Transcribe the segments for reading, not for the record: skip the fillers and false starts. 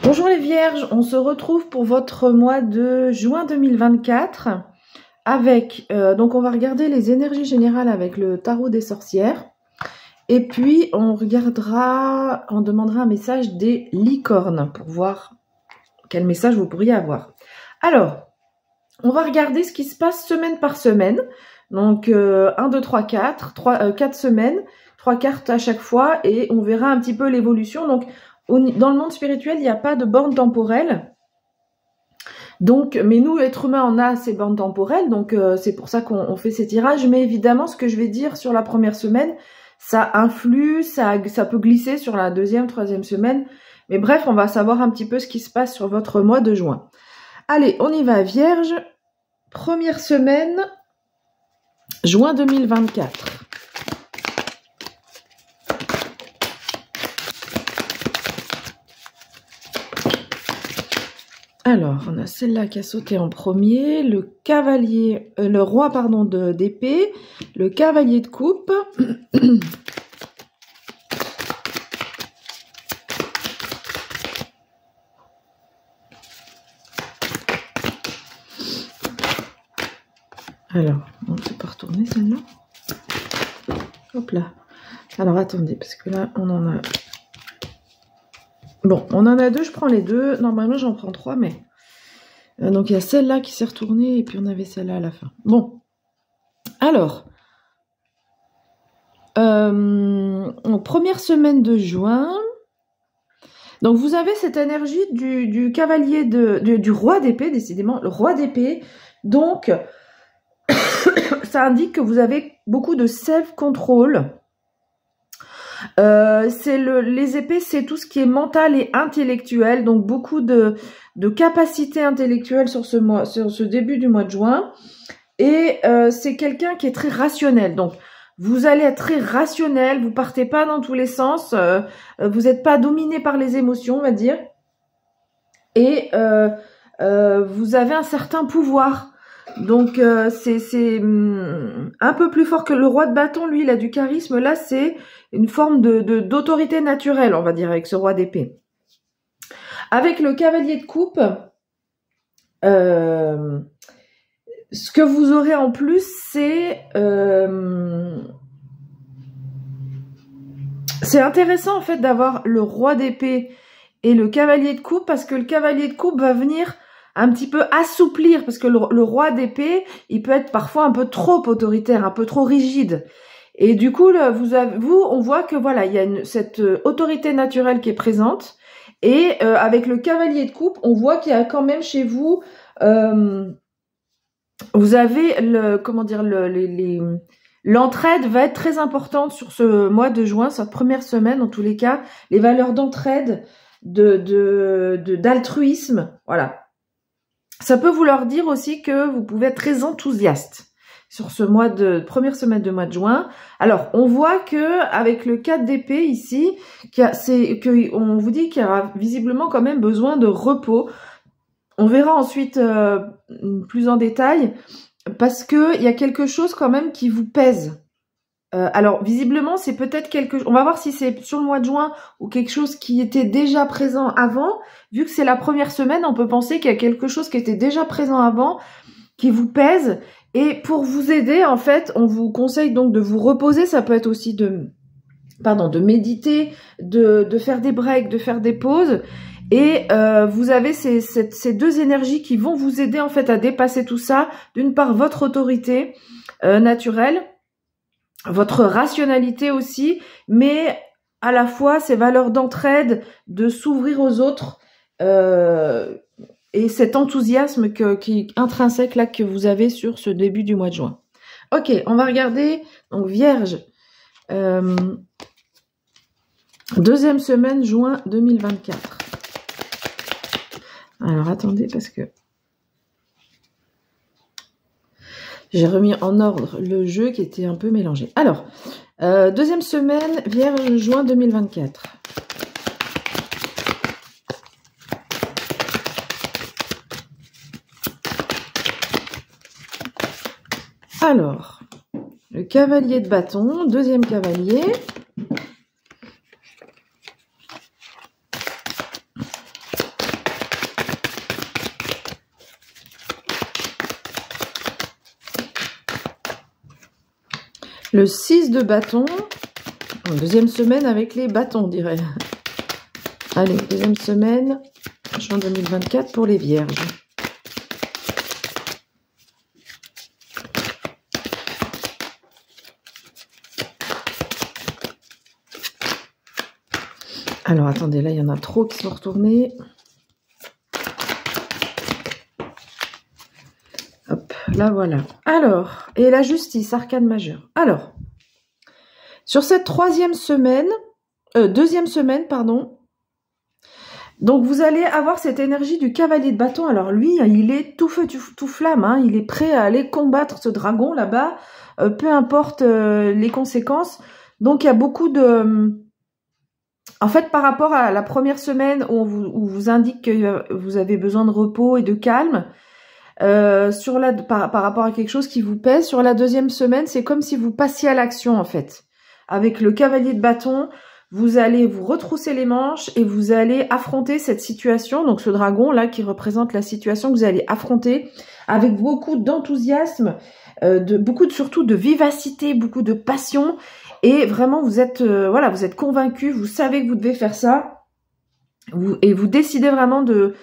Bonjour les Vierges, on se retrouve pour votre mois de juin 2024 avec, donc on va regarder les énergies générales avec le tarot des sorcières et puis on demandera un message des licornes pour voir quel message vous pourriez avoir. Alors, on va regarder ce qui se passe semaine par semaine, donc 1, 2, 3, 4, 4 semaines, 3 cartes à chaque fois et on verra un petit peu l'évolution. Donc, dans le monde spirituel, il n'y a pas de borne temporelle. Donc, mais nous, êtres humains, on a ces bornes temporelles. Donc, c'est pour ça qu'on fait ces tirages. Mais évidemment, ce que je vais dire sur la première semaine, ça influe, ça peut glisser sur la deuxième, troisième semaine. Mais bref, on va savoir un petit peu ce qui se passe sur votre mois de juin. Allez, on y va, Vierge. Première semaine, juin 2024. Alors, on a celle-là qui a sauté en premier, le cavalier, le roi, pardon, d'épée, le cavalier de coupe. Alors, on ne peut pas retourner celle-là. Hop là. Alors, attendez, parce que là, on en a... Bon, on en a deux, je prends les deux. Normalement, j'en prends trois, mais... donc, il y a celle-là qui s'est retournée, et puis on avait celle-là à la fin. Bon. Alors. Première semaine de juin. Donc, vous avez cette énergie du cavalier du roi d'épée, décidément. Le roi d'épée. Donc, ça indique que vous avez beaucoup de self-control. Les épées, c'est tout ce qui est mental et intellectuel, donc beaucoup de capacités intellectuelles sur ce début du mois de juin. Et c'est quelqu'un qui est très rationnel. Donc, vous allez être très rationnel, vous partez pas dans tous les sens, vous n'êtes pas dominé par les émotions, on va dire. Et vous avez un certain pouvoir. Donc, c'est un peu plus fort que le roi de bâton. Lui, il a du charisme. Là, c'est une forme d'autorité naturelle, on va dire, avec ce roi d'épée. Avec le cavalier de coupe, ce que vous aurez en plus, c'est intéressant, en fait, d'avoir le roi d'épée et le cavalier de coupe, parce que le cavalier de coupe va venir un petit peu assouplir, parce que le roi d'épée, il peut être parfois un peu trop autoritaire, un peu trop rigide. Et du coup, là, on voit que voilà, il y a cette autorité naturelle qui est présente. Et avec le cavalier de coupe, on voit qu'il y a quand même chez vous, vous avez l'entraide va être très importante sur ce mois de juin, cette première semaine en tous les cas. Les valeurs d'entraide, d'altruisme, voilà. Ça peut vouloir dire aussi que vous pouvez être très enthousiaste sur ce première semaine de mois de juin. Alors, on voit que avec le 4 d'épée ici, on vous dit qu'il y aura visiblement quand même besoin de repos. On verra ensuite plus en détail, parce que il y a quelque chose quand même qui vous pèse. Alors, visiblement, c'est peut-être on va voir si c'est sur le mois de juin ou quelque chose qui était déjà présent avant. Vu que c'est la première semaine, on peut penser qu'il y a quelque chose qui était déjà présent avant, qui vous pèse. Et pour vous aider, en fait, on vous conseille donc de vous reposer. Ça peut être aussi de méditer, de faire des breaks, de faire des pauses. Et vous avez ces deux énergies qui vont vous aider, en fait, à dépasser tout ça. D'une part, votre autorité naturelle, votre rationalité aussi, mais à la fois ces valeurs d'entraide, de s'ouvrir aux autres, et cet enthousiasme qui est intrinsèque là que vous avez sur ce début du mois de juin. Ok, on va regarder, donc Vierge, deuxième semaine, juin 2024. Alors attendez, parce que j'ai remis en ordre le jeu qui était un peu mélangé. Alors, deuxième semaine, Vierge, juin 2024. Alors, le cavalier de bâton, deuxième cavalier. Le 6 de bâton. Deuxième semaine avec les bâtons, on dirait. Allez, deuxième semaine, juin 2024 pour les vierges. Alors, attendez, là, il y en a trop qui sont retournés. Hop, là, voilà. Alors, et la justice, arcane majeure. Alors, sur cette deuxième semaine, pardon, donc vous allez avoir cette énergie du cavalier de bâton. Alors lui, il est tout feu, tout flamme, hein, il est prêt à aller combattre ce dragon là-bas, peu importe les conséquences. Donc il y a beaucoup de... En fait, par rapport à la première semaine où on vous indique que vous avez besoin de repos et de calme, par rapport à quelque chose qui vous pèse, sur la deuxième semaine, c'est comme si vous passiez à l'action en fait. Avec le cavalier de bâton, vous allez vous retrousser les manches et vous allez affronter cette situation, donc ce dragon là qui représente la situation que vous allez affronter avec beaucoup d'enthousiasme, surtout de vivacité, beaucoup de passion. Et vraiment, vous êtes vous êtes convaincu, vous savez que vous devez faire ça, et vous décidez vraiment de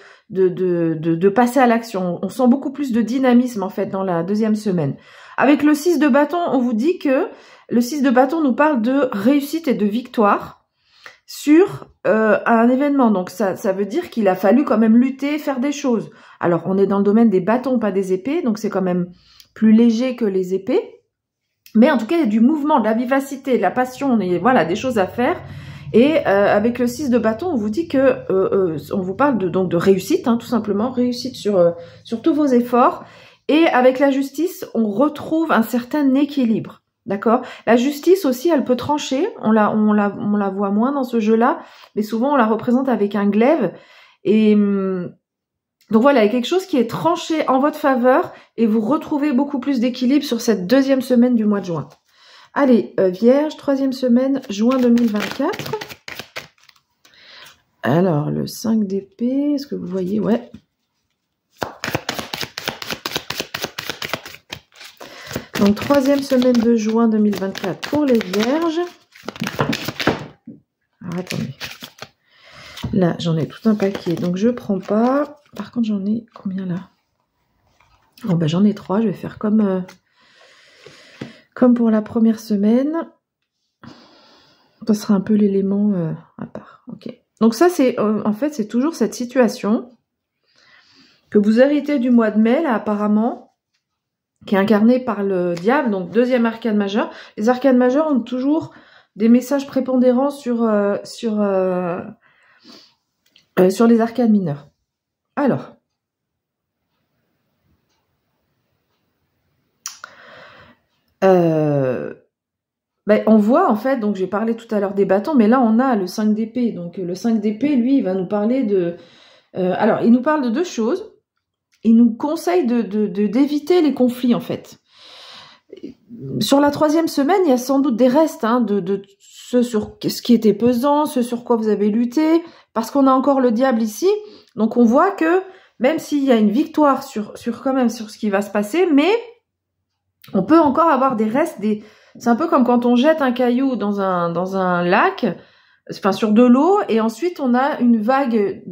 passer à l'action. On sent beaucoup plus de dynamisme en fait dans la deuxième semaine. Avec le 6 de bâton, on vous dit que le 6 de bâton nous parle de réussite et de victoire sur un événement. Donc ça veut dire qu'il a fallu quand même lutter, faire des choses. Alors on est dans le domaine des bâtons, pas des épées, donc c'est quand même plus léger que les épées. Mais en tout cas, il y a du mouvement, de la vivacité, de la passion, et voilà, des choses à faire. Et avec le 6 de bâton, on vous dit que on vous parle donc de réussite, hein, tout simplement, réussite sur tous vos efforts. Et avec la justice, on retrouve un certain équilibre, d'accord? La justice aussi, elle peut trancher. On la voit moins dans ce jeu-là, mais souvent on la représente avec un glaive. Et donc voilà, il y a quelque chose qui est tranché en votre faveur et vous retrouvez beaucoup plus d'équilibre sur cette deuxième semaine du mois de juin. Allez, Vierge, troisième semaine, juin 2024. Alors, le 5 d'épée, est-ce que vous voyez? Ouais. Donc, troisième semaine de juin 2024 pour les Vierges. Alors, attendez. Là, j'en ai tout un paquet, donc je prends pas... Par contre, j'en ai combien là? Bon, ben, j'en ai 3. Je vais faire comme pour la première semaine. Ça sera un peu l'élément à part. Ok. Donc ça, c'est en fait, c'est toujours cette situation que vous héritez du mois de mai, là, apparemment, qui est incarnée par le diable. Donc, deuxième arcane majeur. Les arcanes majeurs ont toujours des messages prépondérants sur les arcanes mineurs. Alors, on voit en fait, donc j'ai parlé tout à l'heure des bâtons, mais là on a le 5 d'épée. Donc le 5 d'épée, lui, il va nous parler de... alors, il nous parle de deux choses. Il nous conseille d'éviter les conflits en fait. Sur la troisième semaine, il y a sans doute des restes hein, de ce qui était pesant, ce sur quoi vous avez lutté, parce qu'on a encore le diable ici. Donc on voit que même s'il y a une victoire sur ce qui va se passer, mais on peut encore avoir des restes, c'est un peu comme quand on jette un caillou dans un lac, enfin sur de l'eau, et ensuite on a une vague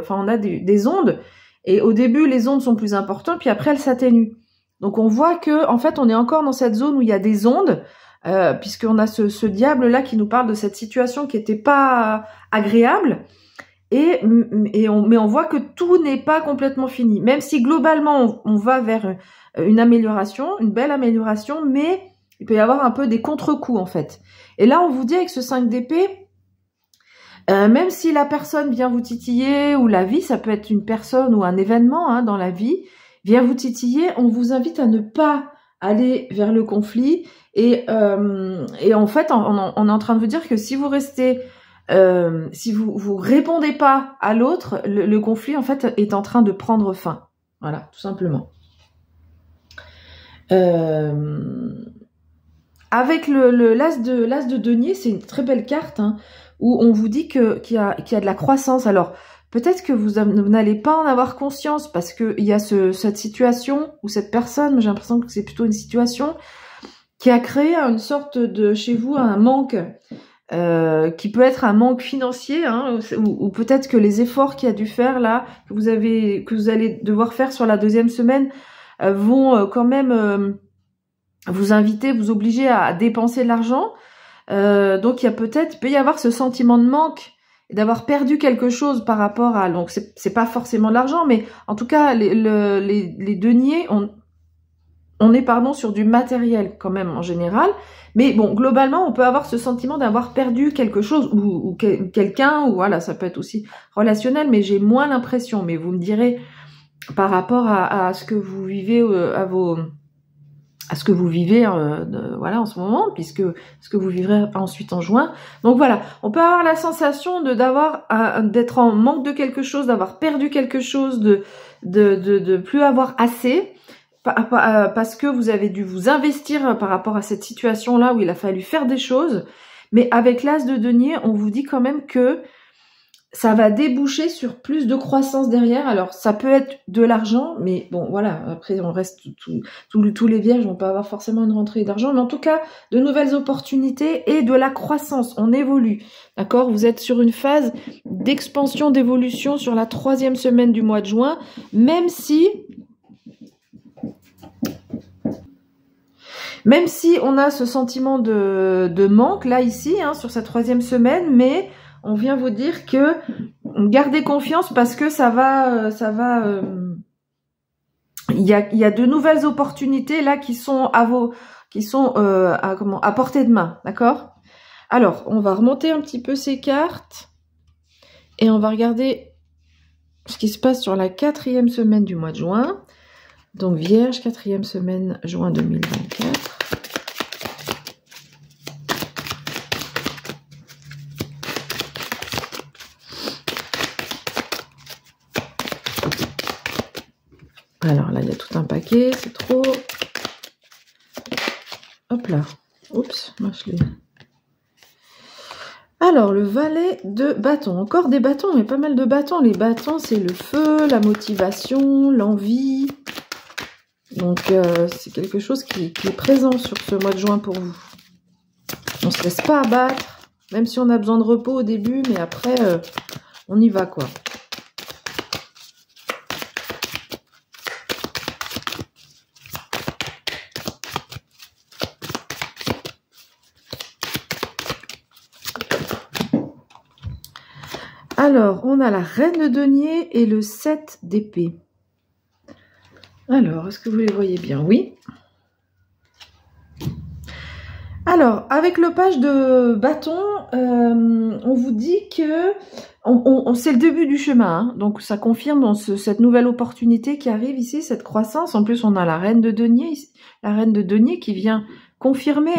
on a des ondes, et au début les ondes sont plus importantes, puis après elles s'atténuent. Donc on voit que en fait on est encore dans cette zone où il y a des ondes, puisqu'on a ce diable là qui nous parle de cette situation qui était pas agréable. Mais on voit que tout n'est pas complètement fini. Même si globalement on va vers une amélioration, une belle amélioration, mais il peut y avoir un peu des contre-coups en fait. Et là on vous dit avec ce 5 d'épée, même si la personne vient vous titiller, ou la vie, ça peut être une personne ou un événement hein, dans la vie, vient vous titiller, on vous invite à ne pas aller vers le conflit. Et en fait, on est en train de vous dire que si vous restez... si vous répondez pas à l'autre, le conflit en fait est en train de prendre fin. Voilà, tout simplement. Avec l'as de denier, c'est une très belle carte hein, où on vous dit qu'il y a de la croissance. Alors peut-être que vous n'allez pas en avoir conscience parce que il y a cette situation ou cette personne. J'ai l'impression que c'est plutôt une situation qui a créé une sorte de, chez vous, un manque, qui peut être un manque financier, hein, ou peut-être que les efforts qu'il y a dû faire là, que vous allez devoir faire sur la deuxième semaine, vont quand même vous inviter, vous obliger à dépenser de l'argent. Donc il peut y avoir ce sentiment de manque, d'avoir perdu quelque chose par rapport à, donc c'est pas forcément de l'argent, mais en tout cas les deniers, on est sur du matériel quand même en général, mais bon, globalement on peut avoir ce sentiment d'avoir perdu quelque chose ou quelqu'un, ou voilà, ça peut être aussi relationnel, mais j'ai moins l'impression. Mais vous me direz par rapport à ce que vous vivez, à ce que vous vivez voilà en ce moment, puisque ce que vous vivrez ensuite en juin. Donc voilà, on peut avoir la sensation d'être en manque de quelque chose, d'avoir perdu quelque chose, de plus avoir assez, parce que vous avez dû vous investir par rapport à cette situation-là où il a fallu faire des choses. Mais avec l'as de denier, on vous dit quand même que ça va déboucher sur plus de croissance derrière. Alors, ça peut être de l'argent, mais bon, voilà, après, on reste tous les vierges, on peut avoir forcément une rentrée d'argent, mais en tout cas, de nouvelles opportunités et de la croissance. On évolue, d'accord? Vous êtes sur une phase d'expansion, d'évolution sur la 3e semaine du mois de juin, même si on a ce sentiment de manque, là, ici, hein, sur cette 3e semaine, mais on vient vous dire que gardez confiance parce que il y a de nouvelles opportunités là qui sont à portée de main, d'accord? Alors, on va remonter un petit peu ces cartes et on va regarder ce qui se passe sur la 4e semaine du mois de juin. Donc Vierge, 4e semaine, juin 2024. Alors là, il y a tout un paquet, c'est trop. Hop là. Oups, moi je l'ai. Alors, le valet de bâton. Encore des bâtons, mais pas mal de bâtons. Les bâtons, c'est le feu, la motivation, l'envie. Donc, c'est quelque chose qui est présent sur ce mois de juin pour vous. On ne se laisse pas abattre, même si on a besoin de repos au début, mais après, on y va, quoi. Alors, on a la reine de denier et le 7 d'épée. Alors, est-ce que vous les voyez bien? Oui. Alors, avec le page de bâton, on vous dit que c'est le début du chemin. Hein, donc, ça confirme dans cette nouvelle opportunité qui arrive ici, cette croissance. En plus, on a la reine de denier qui vient confirmer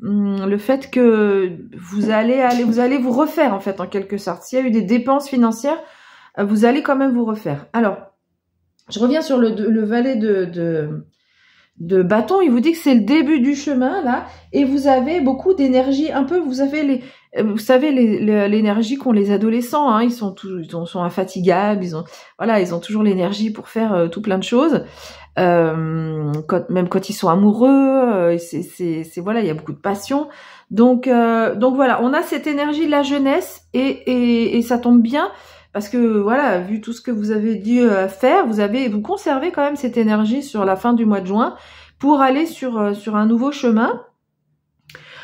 le fait que vous allez vous refaire en fait en quelque sorte. S'il y a eu des dépenses financières, vous allez quand même vous refaire. Alors, je reviens sur le valet de bâton. Il vous dit que c'est le début du chemin là, et vous avez beaucoup d'énergie. Un peu, vous avez l'énergie qu'ont les adolescents. Hein, ils sont infatigables. Ils ont toujours l'énergie pour faire tout plein de choses. Même quand ils sont amoureux, voilà, il y a beaucoup de passion. Donc voilà, on a cette énergie de la jeunesse et ça tombe bien parce que voilà, vu tout ce que vous avez dû faire, vous conservez quand même cette énergie sur la fin du mois de juin pour aller sur un nouveau chemin,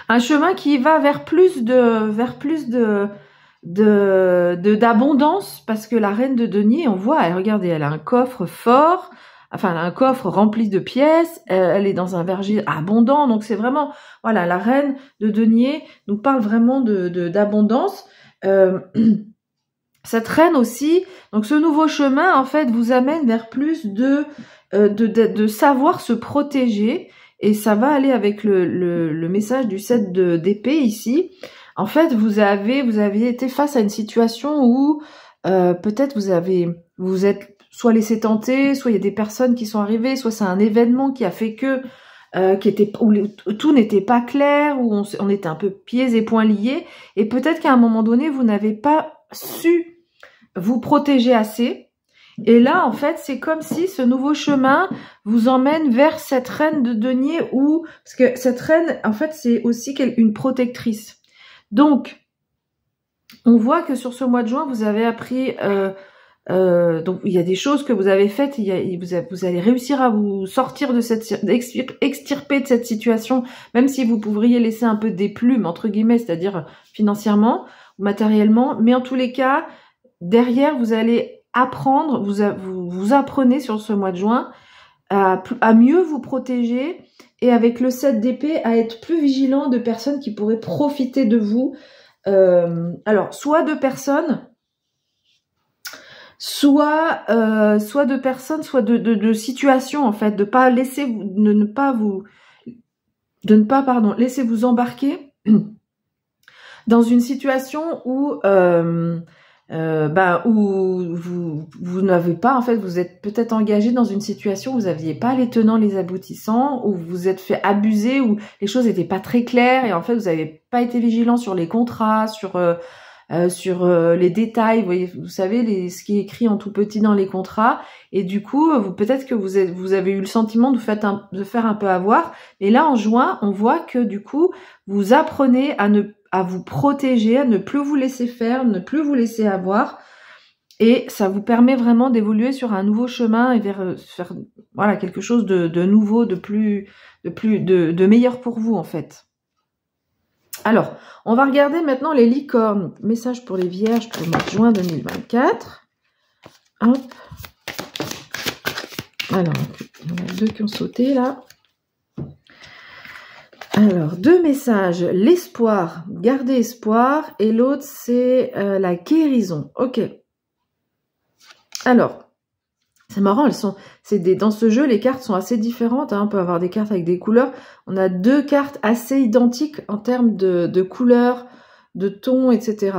un chemin qui va vers plus d'abondance, parce que la reine de denier, on voit, regardez, elle a un coffre fort. Enfin, elle a un coffre rempli de pièces, elle est dans un verger abondant, donc c'est vraiment, voilà, la reine de denier nous parle vraiment d'abondance. Cette reine aussi, donc ce nouveau chemin, en fait, vous amène vers plus de savoir se protéger, et ça va aller avec le message du 7 d'épée ici. En fait, vous aviez été face à une situation où peut-être vous êtes soit laissé tenter, soit il y a des personnes qui sont arrivées, soit c'est un événement qui a fait que où tout n'était pas clair, où on était un peu pieds et poings liés, et peut-être qu'à un moment donné, vous n'avez pas su vous protéger assez, Et là, en fait, c'est comme si ce nouveau chemin vous emmène vers cette reine de denier parce que cette reine, en fait, c'est aussi une protectrice. Donc, on voit que sur ce mois de juin, vous avez appris, donc il y a des choses que vous avez faites, vous allez réussir à vous sortir de extirper de cette situation, même si vous pourriez laisser un peu des plumes, entre guillemets, c'est-à-dire financièrement ou matériellement, mais en tous les cas, derrière, vous allez apprendre, vous apprenez sur ce mois de juin à mieux vous protéger et avec le 7 d'épée à être plus vigilant de personnes qui pourraient profiter de vous. Alors, soit de personnes, soit de personnes, soit de situations en fait, de ne pas laisser vous embarquer dans une situation où vous n'avez pas, en fait, vous êtes peut-être engagé dans une situation où vous n'aviez pas les tenants, les aboutissants, où vous vous êtes fait abuser, où les choses n'étaient pas très claires, et en fait, vous n'avez pas été vigilant sur les contrats, sur les détails, vous savez, ce qui est écrit en tout petit dans les contrats, et du coup, peut-être que vous avez eu le sentiment de faire un peu avoir, et là, en juin, on voit que du coup, vous apprenez à vous protéger, à ne plus vous laisser faire, ne plus vous laisser avoir, et ça vous permet vraiment d'évoluer sur un nouveau chemin et vers voilà, quelque chose de nouveau, de meilleur pour vous en fait. Alors, on va regarder maintenant les licornes. Message pour les vierges pour le mois de juin 2024. Hop. Alors, il y en a deux qui ont sauté là. Alors, deux messages. L'espoir, garder espoir. Et l'autre, c'est la guérison. Ok. Alors, c'est marrant, dans ce jeu, les cartes sont assez différentes. Hein. On peut avoir des cartes avec des couleurs. On a deux cartes assez identiques en termes de couleurs, de tons, etc.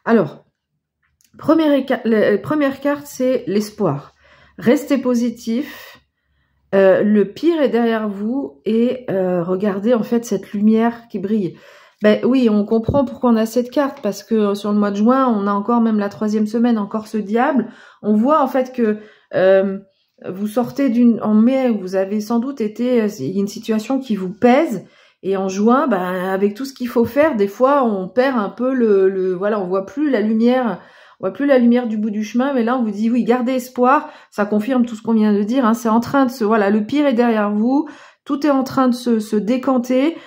Alors, première carte, c'est l'espoir. Restez positif. Le pire est derrière vous et regardez en fait cette lumière qui brille. Ben oui, on comprend pourquoi on a cette carte, parce que sur le mois de juin, on a encore même la 3e semaine, encore ce diable. On voit en fait que vous sortez en mai, vous avez sans doute été, il y a une situation qui vous pèse, et en juin, ben avec tout ce qu'il faut faire, des fois on perd un peu voilà, on voit plus la lumière. On voit plus la lumière du bout du chemin, mais là on vous dit oui, gardez espoir, ça confirme tout ce qu'on vient de dire, hein, c'est en train de voilà, le pire est derrière vous, tout est en train de se décanter.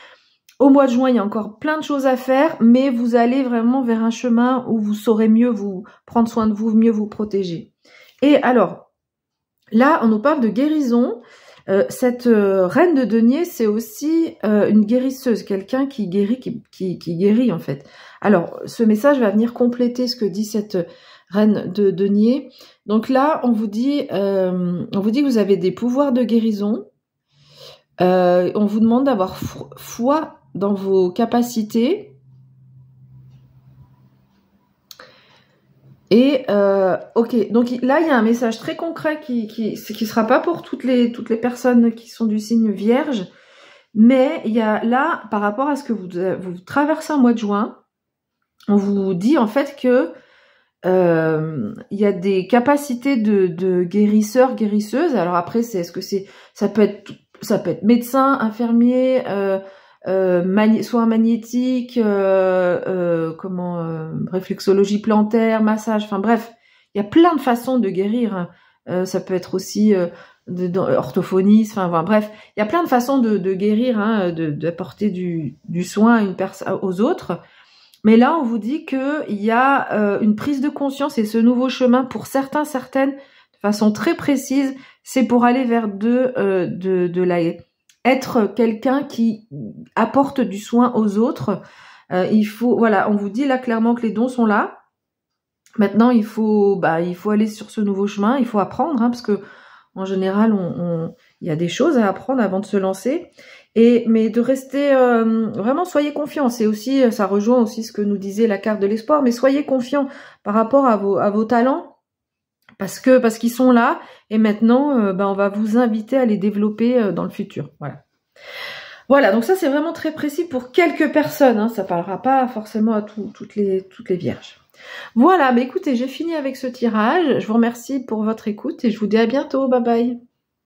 Au mois de juin, il y a encore plein de choses à faire, mais vous allez vraiment vers un chemin où vous saurez mieux vous prendre soin de vous, mieux vous protéger. Et alors, là, on nous parle de guérison. Cette reine de denier, c'est aussi une guérisseuse, quelqu'un qui guérit, qui guérit en fait. Alors, ce message va venir compléter ce que dit cette reine de denier. Donc là, on vous dit que vous avez des pouvoirs de guérison. On vous demande d'avoir foi dans vos capacités. Et ok, donc là il y a un message très concret qui sera pas pour toutes les personnes qui sont du signe vierge, mais il y a là par rapport à ce que vous traversez un mois de juin, on vous dit en fait que il y a des capacités de guérisseurs, guérisseuses. Alors après ça peut être médecin, infirmier, soins magnétiques, réflexologie plantaire, massage, enfin bref, il y a plein de façons de guérir. Ça peut être aussi orthophoniste, enfin bref, il y a plein de façons de guérir, hein, d'apporter du soin à une personne, aux autres. Mais là, on vous dit que il y a une prise de conscience et ce nouveau chemin pour certaines, de façon très précise, c'est pour aller vers être quelqu'un qui apporte du soin aux autres. Voilà, on vous dit là clairement que les dons sont là. Maintenant, il faut aller sur ce nouveau chemin, il faut apprendre, hein, parce que en général, il y a des choses à apprendre avant de se lancer. Mais de rester vraiment, soyez confiants. C'est aussi, ça rejoint aussi ce que nous disait la carte de l'espoir. Mais soyez confiants par rapport à vos talents, parce qu'ils sont là. Et maintenant, on va vous inviter à les développer dans le futur. Voilà. Donc ça, c'est vraiment très précis pour quelques personnes. Hein, ça parlera pas forcément à toutes les vierges. Voilà, bah écoutez, j'ai fini avec ce tirage. Je vous remercie pour votre écoute et je vous dis à bientôt. Bye bye.